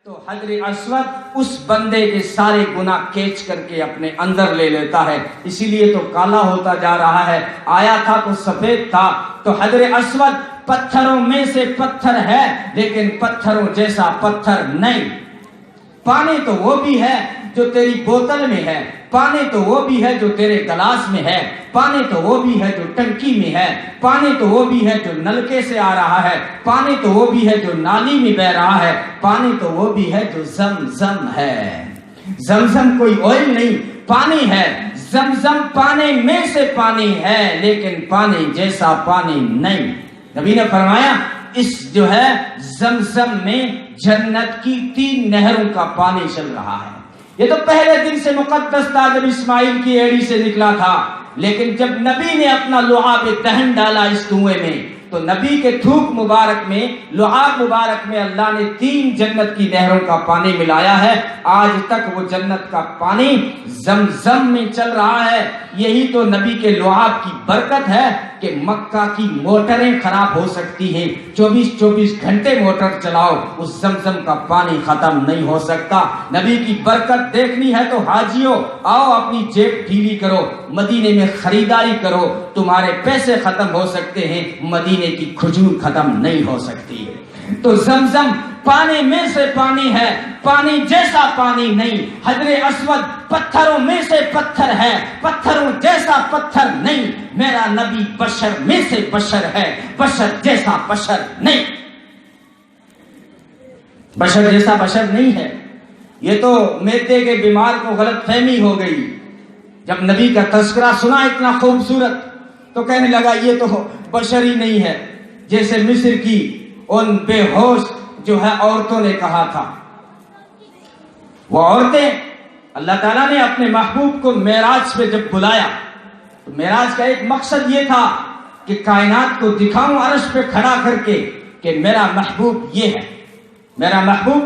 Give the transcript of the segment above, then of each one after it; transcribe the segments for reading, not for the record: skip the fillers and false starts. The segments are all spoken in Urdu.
تو حجر اسود اس بندے کے سارے گناہ کھینچ کر کے اپنے اندر لے لیتا ہے، اسی لیے تو کالا ہوتا جا رہا ہے، آیا تھا تو سفید تھا۔ تو حجر اسود پتھروں میں سے پتھر ہے لیکن پتھروں جیسا پتھر نہیں۔ پانی تو وہ بھی ہے جو تیری بوتل میں ہے، پانی تو وہ بھی ہے جو تیرے گلاس میں ہے، پانی تو وہ بھی ہے جو ٹنکی میں ہے، پانی تو وہ بھی ہے جو نلکے سے آ رہا ہے، پانی تو وہ بھی ہے جو نالی میں بہ رہا ہے، پانی تو وہ بھی ہے جو زمزم ہے۔ زمزم کوئی آئل نہیں، پانی ہے۔ زمزم پانی میں سے پانی ہے لیکن پانی جیسا پانی نہیں۔ نبی نے فرمایا اس جو ہے زمزم میں جنت کی 3 نہروں کا پانی چل رہا ہے۔ یہ تو پہلے دن سے مقدس تھا جب اسماعیل کی ایڑی سے نکلا تھا، لیکن جب نبی نے اپنا لعاب دہن ڈالا اس کنویں میں تو نبی کے تھوک مبارک میں، لعاب مبارک میں اللہ نے 3 جنت کی نہروں کا پانی ملایا ہے۔ آج تک وہ جنت کا پانی زمزم میں چل رہا ہے۔ یہی تو نبی کے لعاب کی برکت ہے کہ مکہ کی موٹریں خراب ہو سکتی ہیں، 24 گھنٹے موٹر چلاؤ اس زمزم کا پانی ختم نہیں ہو سکتا۔ نبی کی برکت دیکھنی ہے تو حاجیوں آؤ اپنی جیب ڈھیلی کرو، مدینے میں خریداری کرو، تمہارے پیسے ختم ہو سکتے ہیں، مدینے کی کھجور ختم نہیں ہو سکتی۔ تو زمزم پانی میں سے پانی ہے، پانی جیسا پانی نہیں۔ حجر اسود پتھروں میں سے پتھر ہے، پتھروں جیسا پتھر نہیں۔ میرا نبی بشر میں سے بشر ہے، بشر جیسا بشر نہیں، بشر جیسا بشر نہیں ہے۔ یہ تو میدے کے بیمار کو غلط فہمی ہو گئی، جب نبی کا تذکرہ سنا اتنا خوبصورت تو کہنے لگا یہ تو بشر ہی نہیں ہے، جیسے مصر کی ان بے ہوش جو ہے عورتوں نے کہا تھا۔ وہ عورتیں اللہ تعالیٰ نے اپنے محبوب کو معراج پہ جب بلایا تو معراج کا ایک مقصد یہ تھا کہ کائنات کو دکھاؤں عرش پہ کھڑا کر کے کہ میرا محبوب یہ ہے، میرا محبوب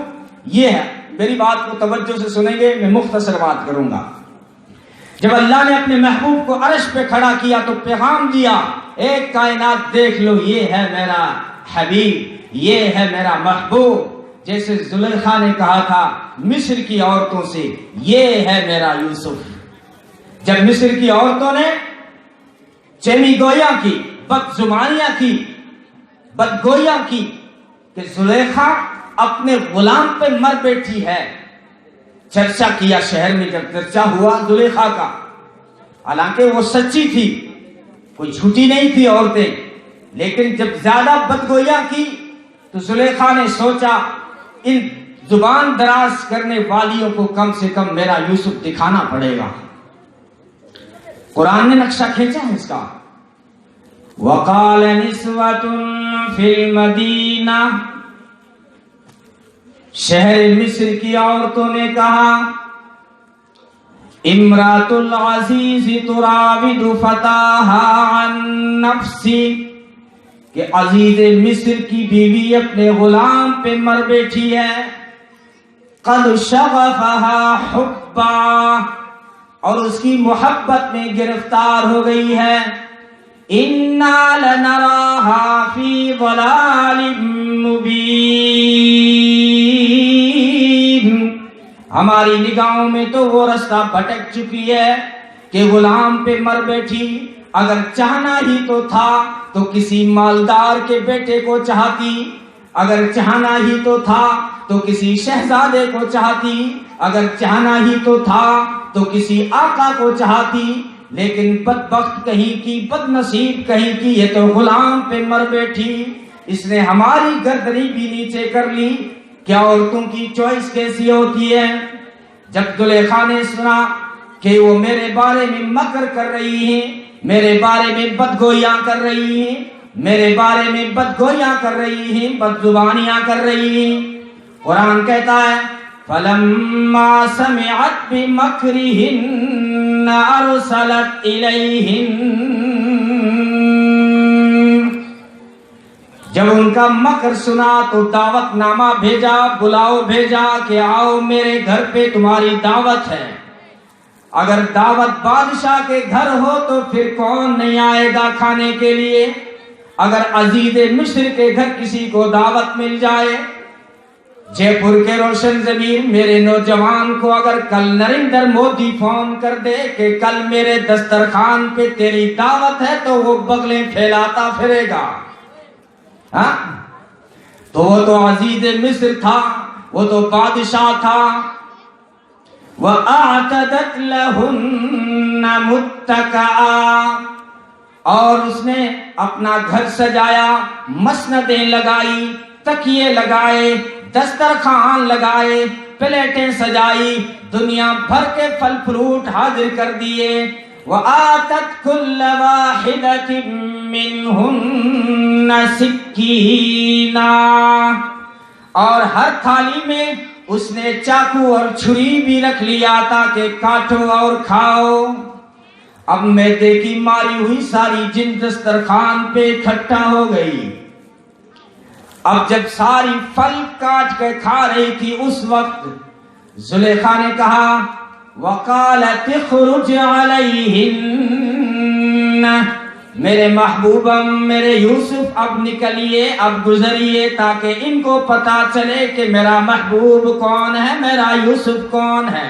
یہ ہے۔ میری بات کو توجہ سے سنیں گے، میں مختصر بات کروں گا۔ جب اللہ نے اپنے محبوب کو عرش پہ کھڑا کیا تو پیغام دیا، ایک کائنات دیکھ لو، یہ ہے میرا حبیب، یہ ہے میرا محبوب۔ جیسے زلیخا نے کہا تھا مصر کی عورتوں سے، یہ ہے میرا یوسف۔ جب مصر کی عورتوں نے چیمی گویا کی، بد زبانیاں کی، بدگویاں کی کہ زلیخا اپنے غلام پہ مر بیٹھی ہے، چرچا کیا شہر میں، جب چرچا ہوا زلیخا کا، حالانکہ وہ سچی تھی، کوئی جھوٹی نہیں تھی عورتیں، لیکن جب زیادہ بدگویاں کی تو زلیخا نے سوچا ان زبان دراز کرنے والیوں کو کم سے کم میرا یوسف دکھانا پڑے گا۔ قرآن نے نقشہ کھینچا ہے اس کا۔ وَقَالَ نِسْوَةٌ فِي الْمَدِينَةِ، شہر مصر کی عورتوں نے کہا، امرأۃ العزیز تراود فتاها عن نفسی، کہ عزیز مصر کی بیوی اپنے غلام پہ مر بیٹھی ہے، قد شغفها حبا، اور اس کی محبت میں گرفتار ہو گئی ہے، انا لنراها فی ضلال مبین، ہماری نگاہوں میں تو وہ رستہ بھٹک چکی ہے کہ غلام پہ مر بیٹھی۔ اگر چاہنا ہی تو تھا تو کسی مالدار کے بیٹے کو چاہتی، اگر چاہنا ہی تو تھا تو کسی شہزادے کو چاہتی، اگر چاہنا ہی تو تھا تو کسی آقا کو چاہتی، لیکن بدبخت کہیں کی، بد نصیب کہیں کی، یہ تو غلام پہ مر بیٹھی، اس نے ہماری گردنی بھی نیچے کر لی۔ کیا عورتوں کی چوائس کیسی ہوتی ہے؟ جب زلیخا نے سنا کہ وہ میرے بارے میں مکر کر رہی ہیں، میرے بارے میں بدگویاں کر رہی ہیں، میرے بارے میں بدگویاں کر رہی ہیں، بدزبانیاں کر رہی ہیں، قرآن کہتا ہے فَلَمَّا سَمِعَتْ بِمَكْرِهِنَّ أَرْسَلَتْ إِلَيْهِنَّ، جب ان کا مکر سنا تو دعوت نامہ بھیجا، بلاؤ بھیجا کہ آؤ میرے گھر پہ تمہاری دعوت ہے۔ اگر دعوت بادشاہ کے گھر ہو تو پھر کون نہیں آئے گا کھانے کے لیے؟ اگر عزیز مصر کے گھر کسی کو دعوت مل جائے، جے پور کے روشن ضمیر میرے نوجوان کو اگر کل نریندر مودی فون کر دے کہ کل میرے دسترخوان پہ تیری دعوت ہے تو وہ بغلیں پھیلاتا پھرے گا. ہاں تو وہ تو عزیز مصر تھا، وہ تو بادشاہ تھا. وَأَعْتَدَتْ لَهُنَّ مُتَّكَئًا، اور اس نے اپنا گھر سجایا، مسندیں لگائی، تکیے لگائے، دسترخوان لگائے، پلیٹیں سجائی، دنیا بھر کے پھل فروٹ حاضر کر دیے. وَآتَتْ كُلَّ وَاحِدَةٍ مِّنْهُنَّ سِكِّينًا، اور ہر تھالی میں اس نے چاقو اور چھری بھی رکھ لیا تاکہ کاٹو اور کھاؤ. اب میدے کی ماری ہوئی ساری جن دسترخوان پہ اکٹھا ہو گئی. اب جب ساری پھل کاٹ کے کھا رہی تھی اس وقت زلیخا نے کہا وَقَالَتِ اخْرُجْ عَلَيْهِنَّ، میرے محبوبم، میرے یوسف اب نکلیے، اب گزریے تاکہ ان کو پتا چلے کہ میرا محبوب کون ہے، میرا یوسف کون ہے.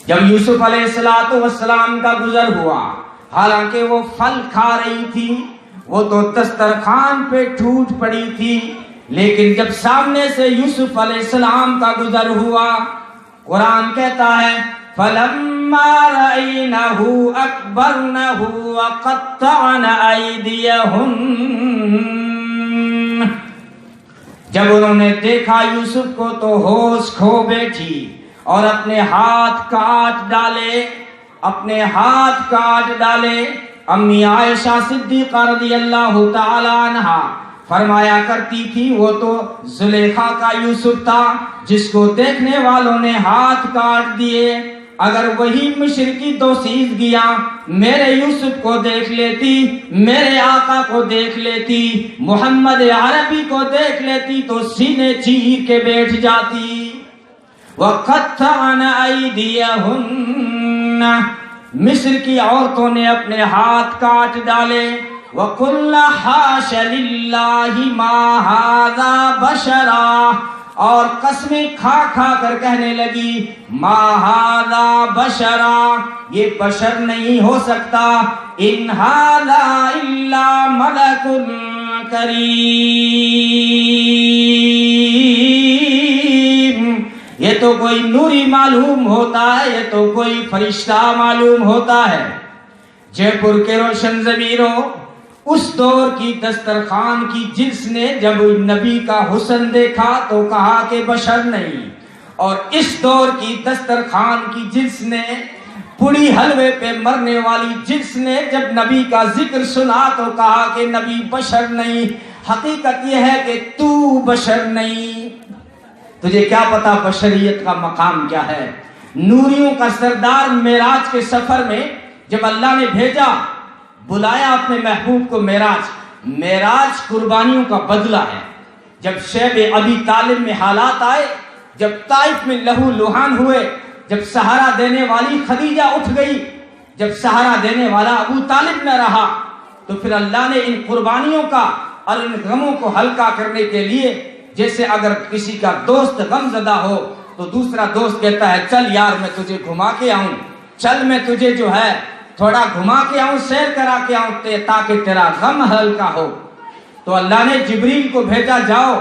جب یوسف علیہ السلام کا گزر ہوا، حالانکہ وہ پھل کھا رہی تھی، وہ تو دسترخوان پہ ٹوٹ پڑی تھی، لیکن جب سامنے سے یوسف علیہ السلام کا گزر ہوا، قرآن کہتا ہے فَلَمَّا رَأَيْنَهُ أَكْبَرْنَهُ وَقَطَّعْنَ أَيْدِيَهُنَّ، جب انہوں نے دیکھا یوسف کو تو ہوش کھو بیٹھی اور اپنے ہاتھ کاٹ ڈالے، اپنے ہاتھ کاٹ ڈالے. امی عائشہ صدیقہ رضی اللہ تعالی عنہا فرمایا کرتی تھی وہ تو زلیخا کا یوسف تھا جس کو دیکھنے والوں نے ہاتھ کاٹ دیے. اگر وہی مشرقی دوشیزگیاں میرے یوسف کو دیکھ لیتی، میرے آقا کو دیکھ لیتی، محمد عربی کو دیکھ لیتی تو سینے چیر کے بیٹھ جاتی. وَقَطَّعْنَ أَيْدِيَهُنَّ، مصر کی عورتوں نے اپنے ہاتھ کاٹ ڈالے. وَقُلْنَ حَاشَ لِلَّهِ مَا هَذَا بَشَرًا، اور قسمیں کھا کھا کر کہنے لگی مَا هَذَا بَشَرًا، یہ بشر نہیں ہو سکتا، إِنْ هَذَا إِلَّا مَلَكٌ كَرِيمٌ، یہ تو کوئی نوری معلوم ہوتا ہے، یہ تو کوئی فرشتہ معلوم ہوتا ہے. جے پور کے روشن ضمیروں، اس دور کی دسترخوان کی جنس نے جب نبی کا حسن دیکھا تو کہا کہ بشر نہیں، اور اس دور کی دسترخوان کی جنس نے، پوڑی حلوے پہ مرنے والی جنس نے جب نبی کا ذکر سنا تو کہا کہ نبی بشر نہیں. حقیقت یہ ہے کہ تو بشر نہیں. تجھے کیا پتا بشریت کا مقام کیا ہے. نوریوں کا سردار معراج کے سفر میں جب اللہ نے بھیجا، بلایا اپنے محبوب کو معراج قربانیوں کا بدلہ ہے. جب شیب ابی طالب میں حالات آئے، جب طائف میں لہو لہان ہوئے، جب سہارا دینے والی خدیجہ اٹھ گئی، جب سہارا دینے والا ابو طالب نہ رہا، تو پھر اللہ نے ان قربانیوں کا اور ان غموں کو ہلکا کرنے کے لیے، جیسے اگر کسی کا دوست غم زدہ ہو تو دوسرا دوست کہتا ہے چل یار میں تجھے گھما کے آؤں، چل میں تجھے جو ہے تھوڑا گھما کے آؤں، سیر کرا کے آؤں تاکہ تیرا غم ہلکا ہو. تو اللہ نے جبریل کو بھیجا، جاؤ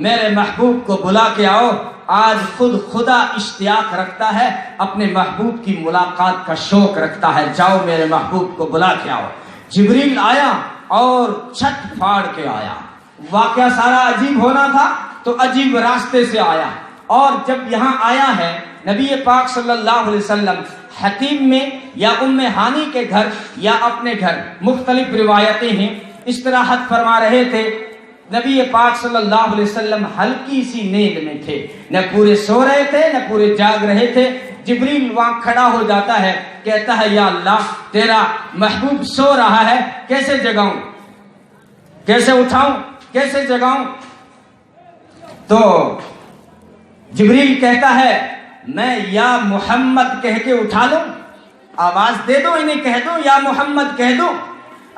میرے محبوب کو بلا کے آؤ. آج خود خدا اشتیاق رکھتا ہے، اپنے محبوب کی ملاقات کا شوق رکھتا ہے، جاؤ میرے محبوب کو بلا کے آؤ. جبریل آیا اور چھت پھاڑ کے آیا. واقعہ سارا عجیب ہونا تھا تو عجیب راستے سے آیا، اور جب یہاں آیا ہے نبی پاک صلی اللہ علیہ وسلم خطیب میں یا ام ہانی کے گھر یا اپنے گھر، مختلف روایتیں ہیں، استراحت فرما رہے تھے. نبی پاک صلی اللہ علیہ وسلم ہلکی سی نیند میں تھے، نہ پورے سو رہے تھے نہ پورے جاگ رہے تھے. جبریل وہاں کھڑا ہو جاتا ہے، کہتا ہے یا اللہ تیرا محبوب سو رہا ہے، کیسے جگاؤں، کیسے اٹھاؤں، کیسے جگاؤں؟ تو جبریل کہتا ہے میں یا محمد کہہ کے اٹھا لوں، آواز دے دو، انہیں کہہ دو یا محمد کہہ دو.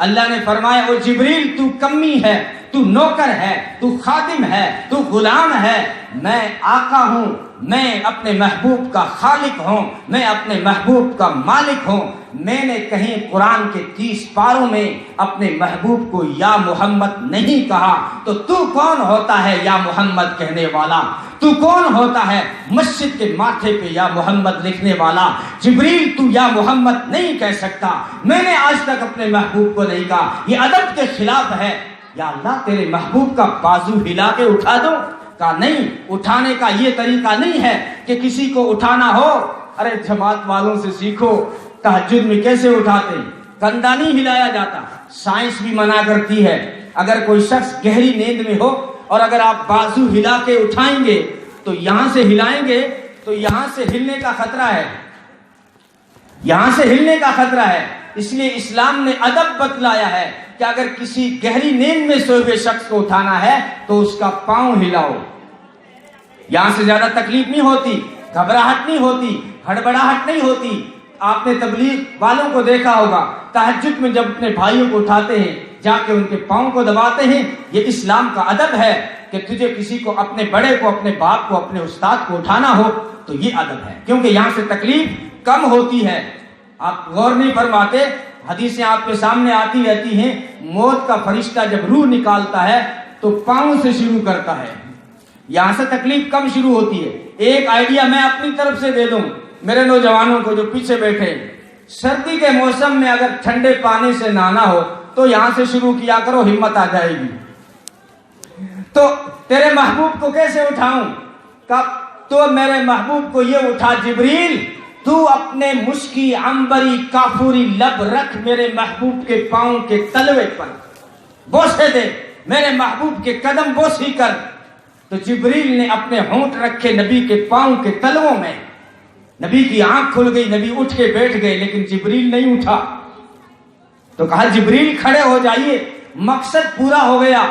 اللہ نے فرمایا او جبریل تو کمی ہے، تو نوکر ہے، تو خادم ہے، تو غلام ہے، میں آقا ہوں، میں اپنے محبوب کا خالق ہوں، میں اپنے محبوب کا مالک ہوں۔ میں نے کہیں قرآن کے 30 پاروں میں اپنے محبوب کو یا محمد نہیں کہا، تو کون ہوتا ہے یا محمد کہنے والا؟ تو کون ہوتا ہے مسجد کے ماتھے پہ یا محمد لکھنے والا؟ جبریل تو یا محمد نہیں کہہ سکتا، میں نے آج تک اپنے محبوب کو نہیں کہا، یہ ادب کے خلاف ہے۔ یا اللہ تیرے محبوب کا بازو ہلا کے اٹھا دو، کہا نہیں، اٹھانے کا یہ طریقہ نہیں ہے کہ کسی کو اٹھانا ہو۔ ارے جماعت والوں سے سیکھو، تہجد میں کیسے اٹھاتے؟ کندھا نہیں ہلایا جاتا، سائنس بھی منع کرتی ہے۔ اگر کوئی شخص گہری نیند میں ہو اور اگر آپ بازو ہلا کے اٹھائیں گے تو یہاں سے ہلائیں گے تو یہاں سے ہلنے کا خطرہ ہے، یہاں سے ہلنے کا خطرہ ہے۔ اس لیے اسلام نے ادب بتلایا ہے کہ اگر کسی گہری نیند میں سوئے ہوئے شخص کو اٹھانا ہے تو اس کا پاؤں ہلاؤ، یہاں سے زیادہ تکلیف نہیں ہوتی، گھبراہٹ نہیں ہوتی، ہڑبڑاہٹ نہیں ہوتی۔ آپ نے تبلیغ والوں کو دیکھا ہوگا، تہجد میں جب اپنے بھائیوں کو اٹھاتے ہیں جا کے ان کے پاؤں کو دباتے ہیں۔ یہ اسلام کا ادب ہے کہ تجھے کسی کو، اپنے بڑے کو، اپنے باپ کو، اپنے استاد کو اٹھانا ہو تو یہ ادب ہے، کیونکہ یہاں سے تکلیف کم ہوتی ہے۔ آپ غور نہیں فرماتے، حدیثیں آپ کے سامنے آتی رہتی ہیں، موت کا فرشتہ جب روح نکالتا ہے تو پاؤں سے شروع کرتا ہے، یہاں سے تکلیف کم شروع ہوتی ہے۔ ایک آئیڈیا میں اپنی طرف سے دے دوں میرے نوجوانوں کو جو پیچھے بیٹھے، سردی کے موسم میں اگر ٹھنڈے پانی سے نہانا ہو تو یہاں سے شروع کیا کرو، ہمت آ جائے گی۔ تو تیرے محبوب کو کیسے اٹھاؤں؟ کب تو میرے محبوب کو یہ اٹھا، جبریل تو اپنے مشکی عنبری کافوری لب رکھ میرے محبوب کے پاؤں کے تلوے پر، بوسے دے، میرے محبوب کے قدم بوسی کر۔ تو جبریل نے اپنے ہونٹ رکھے نبی کے پاؤں کے تلووں میں، نبی کی آنکھ کھل گئی، نبی اٹھ کے بیٹھ گئے، لیکن جبریل نہیں اٹھا۔ تو کہا جبریل کھڑے ہو جائیے، مقصد پورا ہو گیا،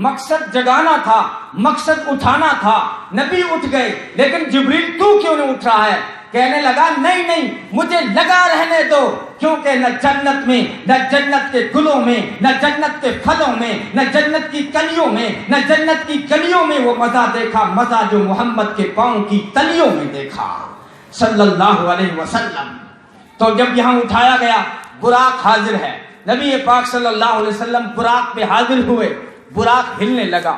مقصد جگانا تھا، مقصد اٹھانا تھا۔ نبی اٹھ گئے، لیکن جبریل تو کیوں نہیں اٹھ رہا ہے؟ کہنے لگا نہیں، مجھے لگا رہنے دو، کیونکہ نہ جنت میں، نہ جنت کے گلوں میں، نہ جنت کے پھلوں میں، نہ جنت کی کلیوں میں، نہ جنت کی گلیوں میں وہ مزہ دیکھا، مزہ جو محمد کے پاؤں کی تلیوں میں دیکھا صلی اللہ علیہ وسلم۔ تو جب یہاں اٹھایا گیا، براق حاضر ہے، نبی پاک صلی اللہ علیہ وسلم براق پہ حاضر ہوئے، براق ہلنے لگا۔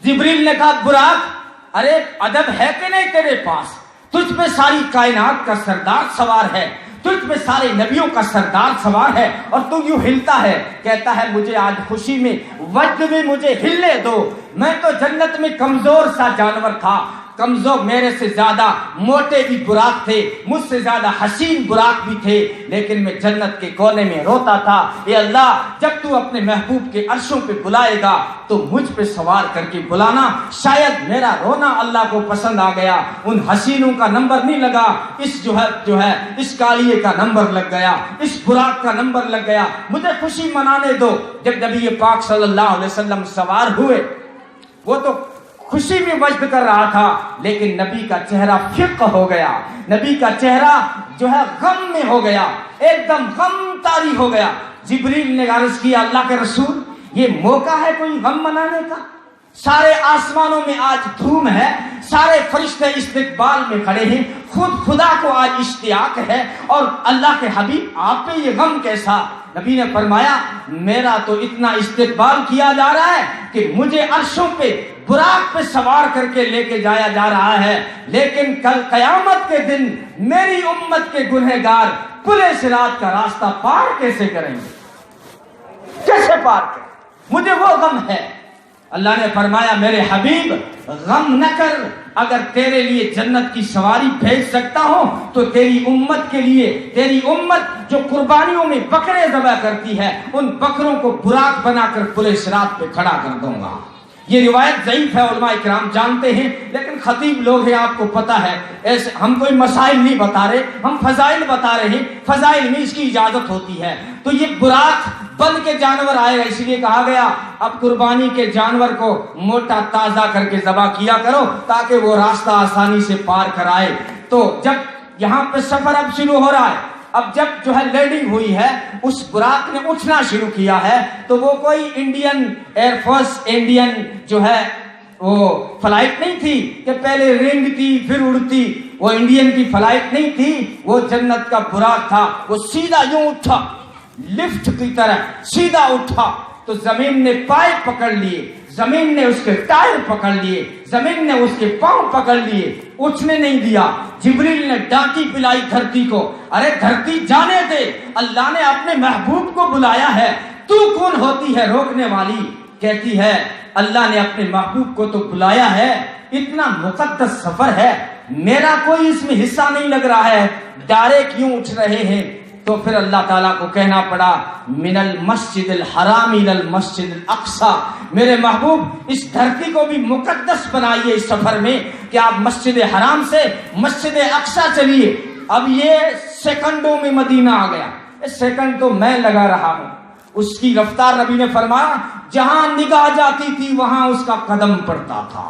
جبریل نے کہا براق، ارے ادب ہے کہ نہیں تیرے پاس؟ تجھ پہ ساری کائنات کا سردار سوار ہے، تجھ پہ سارے نبیوں کا سردار سوار ہے، اور تو یوں ہلتا ہے۔ کہتا ہے مجھے آج خوشی میں، وجد میں مجھے ہلنے دو، میں تو جنت میں کمزور سا جانور تھا، کمزور، میرے سے زیادہ موٹے بھی براق تھے، مجھ سے زیادہ حسین براق بھی تھے، لیکن میں جنت کے کونے میں روتا تھا، اے اللہ جب تو اپنے محبوب کے عرشوں پہ بلائے گا تو مجھ پہ سوار کر کے بلانا۔ شاید میرا رونا اللہ کو پسند آ گیا، ان حسینوں کا نمبر نہیں لگا، اس جو ہے اس کالیے کا نمبر لگ گیا، اس براق کا نمبر لگ گیا، مجھے خوشی منانے دو۔ جب نبی پاک صلی اللہ علیہ وسلم سوار ہوئے، وہ تو خوشی میں وجد کر رہا تھا، لیکن نبی کا چہرہ فقہ ہو گیا، نبی کا چہرہ جو ہے غم میں ہو گیا، ایک دم غم طاری ہو گیا۔ جبریل نے عرض کیا اللہ کے رسول، یہ موقع ہے کوئی غم منانے کا؟ سارے آسمانوں میں آج دھوم ہے، سارے فرشتے استقبال میں کھڑے ہیں، خود خدا کو آج اشتیاق ہے، اور اللہ کے حبیب آپ پہ یہ غم کیسا؟ نبی نے فرمایا میرا تو اتنا استقبال کیا جا رہا ہے کہ مجھے عرشوں پہ براق پہ سوار کر کے لے کے جایا جا رہا ہے، لیکن کل قیامت کے دن میری امت کے گنہگار پلے صراط کا راستہ پار کیسے کریں گے؟ کیسے پار کریں؟ مجھے وہ غم ہے۔ اللہ نے فرمایا میرے حبیب غم نہ کر، اگر تیرے لیے جنت کی سواری بھیج سکتا ہوں تو تیری امت کے لیے، تیری امت جو قربانیوں میں بکرے ذبح کرتی ہے، ان بکروں کو براق بنا کر پلے صراط پہ کھڑا کر دوں گا۔ یہ روایت ضعیف ہے، علماء اکرام جانتے ہیں، لیکن خطیب لوگ ہیں، آپ کو پتا ہے، ایسے ہم کوئی مسائل نہیں بتا رہے، ہم فضائل بتا رہے ہیں، فضائل میں اس کی اجازت ہوتی ہے۔ تو یہ براق بن کے جانور آئے گا، اس لیے کہا گیا اب قربانی کے جانور کو موٹا تازہ کر کے ذبح کیا کرو تاکہ وہ راستہ آسانی سے پار کرائے۔ تو جب یہاں پہ سفر اب شروع ہو رہا ہے، اب جب جو ہے لینڈنگ ہوئی ہے اس براق نے اٹھنا شروع کیا ہے تو وہ کوئی انڈین ایئر فورس انڈین جو ہے وہ فلائٹ نہیں تھی کہ پہلے رینگتی پھر اڑتی، وہ انڈین کی فلائٹ نہیں تھی، وہ جنت کا براق تھا۔ وہ سیدھا یوں اٹھا، لفٹ کی طرح سیدھا اٹھا تو زمین نے پائے پکڑ لیے، زمین نے اس کے ٹائر پکڑ لیے، زمین نے اس کے پاؤں پکڑ لیے، اٹھنے نہیں دیا۔ جبریل نے ڈانٹی پلائی دھرتی کو، ارے دھرتی جانے دے، اللہ نے اپنے محبوب کو بلایا ہے، تو کون ہوتی ہے روکنے والی؟ کہتی ہے اللہ نے اپنے محبوب کو تو بلایا ہے، اتنا مقدس سفر ہے، میرا کوئی اس میں حصہ نہیں لگ رہا ہے، ڈائریکٹ یوں اٹھ رہے ہیں۔ تو پھر اللہ تعالیٰ کو کہنا پڑا من المسجد الحرام الى المسجد الاقصی، میرے محبوب اس دھرتی کو بھی مقدس بنائیے اس سفر میں کہ آپ مسجد حرام سے مسجد اقصی چلیے۔ اب یہ سیکنڈوں میں مدینہ آ گیا، سیکنڈ تو میں لگا رہا ہوں، اس کی رفتار نبی نے فرمایا جہاں نگاہ جاتی تھی وہاں اس کا قدم پڑتا تھا،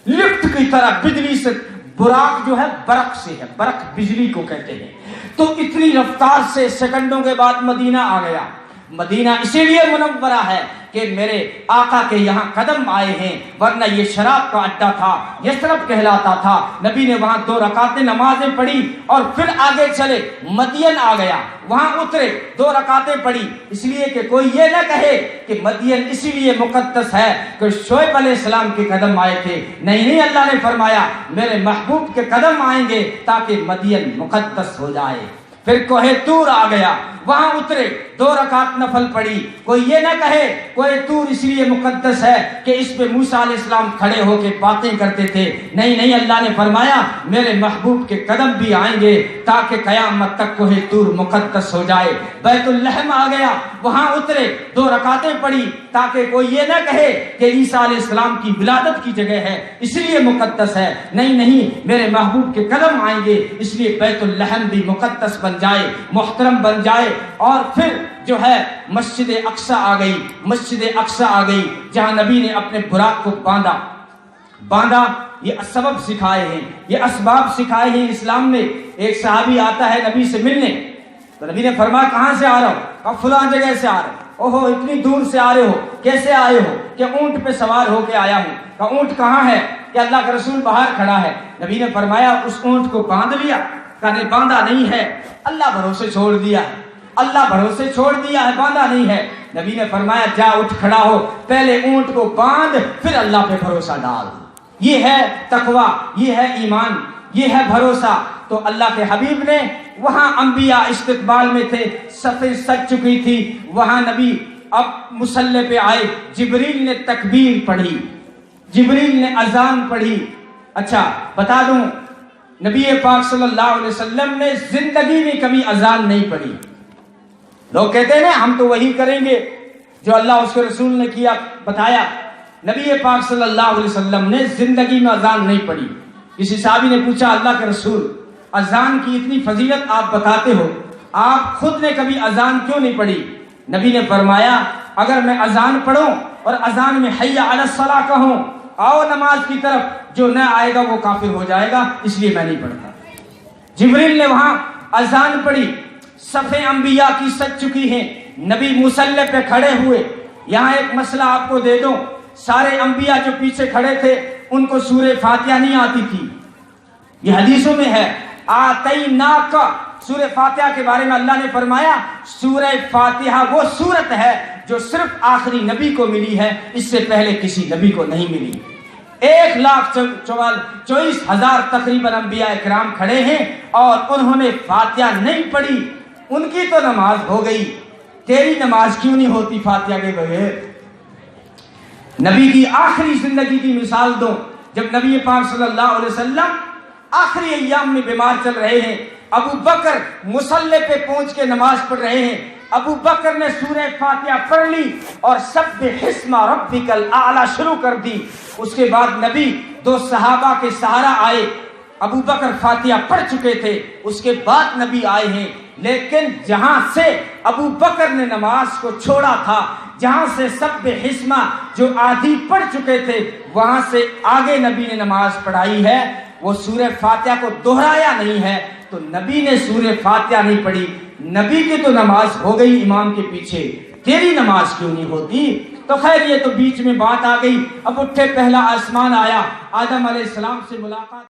لفٹ کی طرح بجلی سے۔ براق جو ہے برق سے ہے، برق بجلی کو کہتے ہیں، تو اتنی رفتار سے سیکنڈوں کے بعد مدینہ آ گیا۔ مدینہ اسی لیے منورہ ہے کہ میرے آقا کے یہاں قدم آئے ہیں، ورنہ یہ شراب کا اڈا تھا، یثرب کہلاتا تھا۔ نبی نے وہاں 2 رکعتیں نمازیں پڑھی اور پھر آگے چلے، مدین آ گیا، وہاں اترے، 2 رکعتیں پڑھی، اس لیے کہ کوئی یہ نہ کہے کہ مدین اسی لیے مقدس ہے کہ شعیب علیہ السلام کے قدم آئے تھے، نہیں، اللہ نے فرمایا میرے محبوب کے قدم آئیں گے تاکہ مدین مقدس ہو جائے۔ پھر کوہ طور آ گیا، وہاں اترے، 2 رکعت نفل پڑھی، کوئی یہ نہ کہے کوہ طور اس لیے مقدس ہے کہ اس پہ موسیٰ علیہ السلام کھڑے ہو کے باتیں کرتے تھے، نہیں، اللہ نے فرمایا میرے محبوب کے قدم بھی آئیں گے تاکہ قیامت تک کوہ طور مقدس ہو جائے۔ بیت اللحم آ گیا، وہاں اترے، 2 رکعتیں پڑھی تاکہ کوئی یہ نہ کہے کہ عیسیٰ علیہ السلام کی ولادت کی جگہ ہے اس لیے مقدس ہے، نہیں، میرے محبوب کے قدم آئیں گے اس لیے بیت اللحم بھی مقدس بن جائے، محترم بن جائے۔ اور پھر جو ہے مسجد اقصی آ گئی، مسجد اقصی آ گئی جہاں نبی نے اپنے براق کو باندھا۔ یہ سبب سکھائے ہیں، یہ اسباب سکھائے ہیں اسلام میں۔ ایک صحابی آتا ہے نبی سے ملنے تو نبی نے فرمایا کہاں سے آ رہا ہو؟ کہا فلاں جگہ سے آ رہا ہوں۔ اوہو اتنی دور سے آ رہے ہو، کیسے آئے ہو؟ کہ اونٹ پہ سوار ہو کے آیا ہوں۔ کہا اونٹ کہاں ہے؟ کہ اللہ کا رسول باہر کھڑا ہے۔ نبی نے فرمایا اس اونٹ کو باندھ لیا؟ کہا نہیں باندھا نہیں ہے، اللہ بھروسے چھوڑ دیا ہے، اللہ بھروسے چھوڑ دیا ہے، باندھا نہیں ہے۔ نبی نے فرمایا جا اٹھ کھڑا ہو، پہلے اونٹ کو باندھ پھر اللہ پہ بھروسہ ڈال۔ یہ ہے تقویٰ، یہ ہے ایمان، یہ ہے بھروسہ۔ تو اللہ کے حبیب نے وہاں انبیاء استقبال میں تھے، صفیں سج چکی تھی، وہاں نبی اب مصلی پہ آئے، جبریل نے تکبیر پڑھی، جبریل نے اذان پڑھی۔ اچھا بتا دوں نبی پاک صلی اللہ علیہ وسلم نے زندگی میں کبھی اذان نہیں پڑھی۔ لوگ کہتے ہیں ہم تو وہی کریں گے جو اللہ اس کے رسول نے کیا بتایا۔ نبی پاک صلی اللہ علیہ وسلم نے زندگی میں اذان نہیں پڑھی۔ کسی صحابی نے پوچھا اللہ کے رسول اذان کی اتنی فضیلت آپ بتاتے ہو، آپ خود نے کبھی اذان کیوں نہیں پڑھی؟ نبی نے فرمایا اگر میں اذان پڑھوں اور اذان میں حی علی الصلاۃ کہوں، آؤ نماز کی طرف، جو نہ آئے گا وہ کافر ہو جائے گا، اس لیے میں نہیں پڑھتا۔ جبریل نے وہاں اذان پڑھی، صفیں انبیاء کی سج چکی ہیں، نبی مصلی پہ کھڑے ہوئے۔ یہاں ایک مسئلہ آپ کو دے دوں، سارے انبیاء جو پیچھے کھڑے تھے ان کو سورہ فاتحہ نہیں آتی تھی، یہ حدیثوں میں ہے۔ آتیناک سورہ فاتحہ کے بارے میں اللہ نے فرمایا سورہ فاتحہ وہ سورت ہے جو صرف آخری نبی کو ملی ہے، اس سے پہلے کسی نبی کو نہیں ملی۔ 1,24,000 تقریباً انبیاء اکرام کھڑے ہیں اور انہوں نے فاتحہ نہیں پڑھی۔ ان کی تو نماز ہو گئی، تیری نماز کیوں نہیں ہوتی فاتحہ کے بغیر؟ نبی کی آخری زندگی کی مثال دو، جب نبی پاک صلی اللہ علیہ وسلم آخری ایام میں بیمار چل رہے ہیں، ابو بکر مصلی پہ پہنچ کے نماز پڑھ رہے ہیں، ابو بکر نے سورہ فاتحہ پڑھ لی اور سبح اسم ربک الاعلی شروع کر دی۔ اس کے بعد نبی 2 صحابہ کے سہارا آئے، ابو بکر فاتحہ پڑھ چکے تھے، اس کے بعد نبی آئے ہیں، لیکن جہاں سے ابو بکر نے نماز کو چھوڑا تھا، جہاں سے سبح اسم جو آدھی پڑھ چکے تھے، وہاں سے آگے نبی نے نماز پڑھائی ہے، وہ سورہ فاتحہ کو دہرایا نہیں ہے، تو نبی نے سورہ فاتحہ نہیں پڑھی، نبی کی تو نماز ہو گئی امام کے پیچھے، تیری نماز کیوں نہیں ہوتی؟ تو خیر یہ تو بیچ میں بات آ گئی۔ اب اٹھے، پہلا آسمان آیا، آدم علیہ السلام سے ملاقات